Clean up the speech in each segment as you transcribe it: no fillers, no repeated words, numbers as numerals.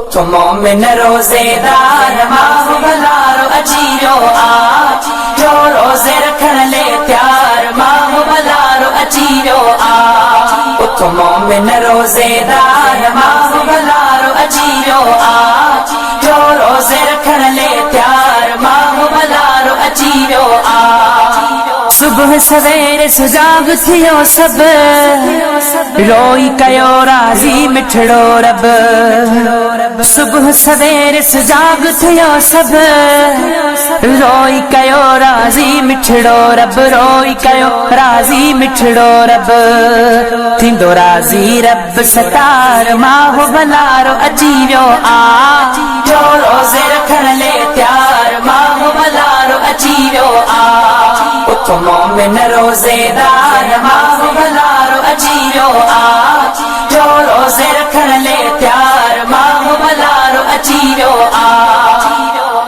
उठ मोमिन रोज़ेदार माह भलारो अची वियो आ जो रोज़े रखण ले त्यार माह भलारो अची वियो आ उठ मोमिन रोज़ेदार माह भलारो अची वियो आ जो रोज़े रखण ले त्यार माह भलारो अची वियो आ सुबह सवेरे सुजाग थियो सब रोई कयो राज़ी मिठड़ो रब सुबह सवेरे सुजाग थियो सब रोई कयो राज़ी मिठड़ो रब रोई कयो राज़ी मिठड़ो रब थींदो राज़ी रब सतार माह भलारो अची वियो आ जो रोज़े रखण ले त्यार माह भलारो अची वियो आ उठ मोमिन रोज़ेदार माह भलारो अची वियो आ जो रोज़े रखण ले त्यार माह भलारो अची वियो आ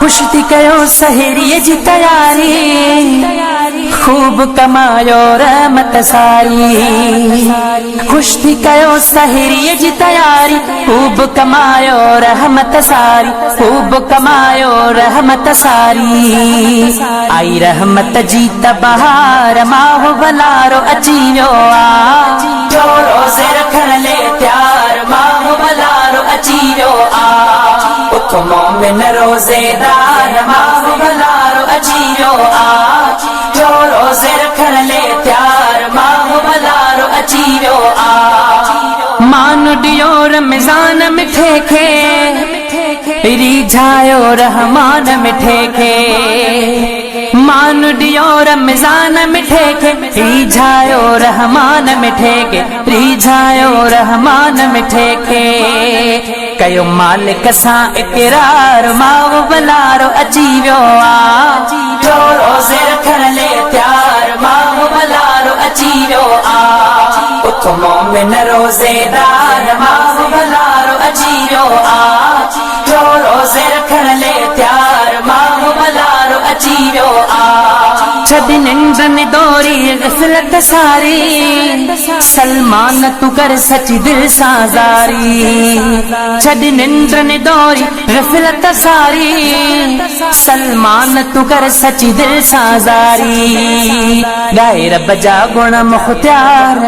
खुश थी कयो सहेरीअ जी तयारी खूब कमायो रहमत सारी खुश थी कयो सहेरीअ जी तयारी खूब कमायो रहमत सारी खूब कमायो रहमत सारी आई रहमत जी त बहार माह भलारो अची वियो आ जो रोज़े रखण ले त्यार माह भलारो अची वियो आ उठ मोमिन रोज़ेदार माह भलारो अची वियो आ जो रोज़े रखण ले त्यार माह भलारो अची वियो आ मान ॾियो रमज़ान मिठे खे रिझायो रहमान मिठे खे मान ॾियो रमज़ान मिठे खे रिझायो रहमान मिठे खे रिझायो रहमान मिठे खे कयो मालिक सां इक़रार माह भलारो अची वियो आ जो रोज़े रखण ले त्यार माह भलारो अची वियो आ उठ मोमिन रोज़ेदार माह भलारो अची वियो आ जो रोज़े रखण ले त्यार माह भलारो अची वियो आ छॾ निंड निदोरी ग़फ़लत सारी सलमान तू कर सची दिल सां ज़ारी छॾ निंड निदोरी ग़फ़लत सारी सलमान तू कर सची दिल सां ज़ारी गाए रब जा गुण मुख़्तियार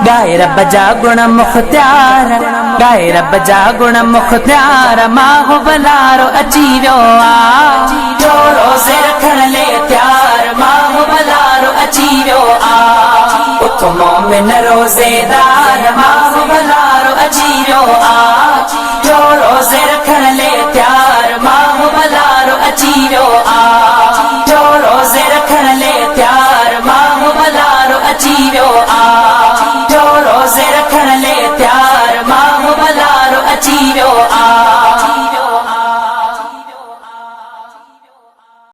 गाए रब जा गुण मुख़्तियार गाए रब जा गुण मुख़्तियार माह भलारो अची वियो आ जो रोज़े रखण ले त्यार माह भलारो अची वियो आ उठ मोमिन रोज़ेदार माह भलारो अची वियो आ जो रोज़े रखण ले त्यार माह भलारो अची वियो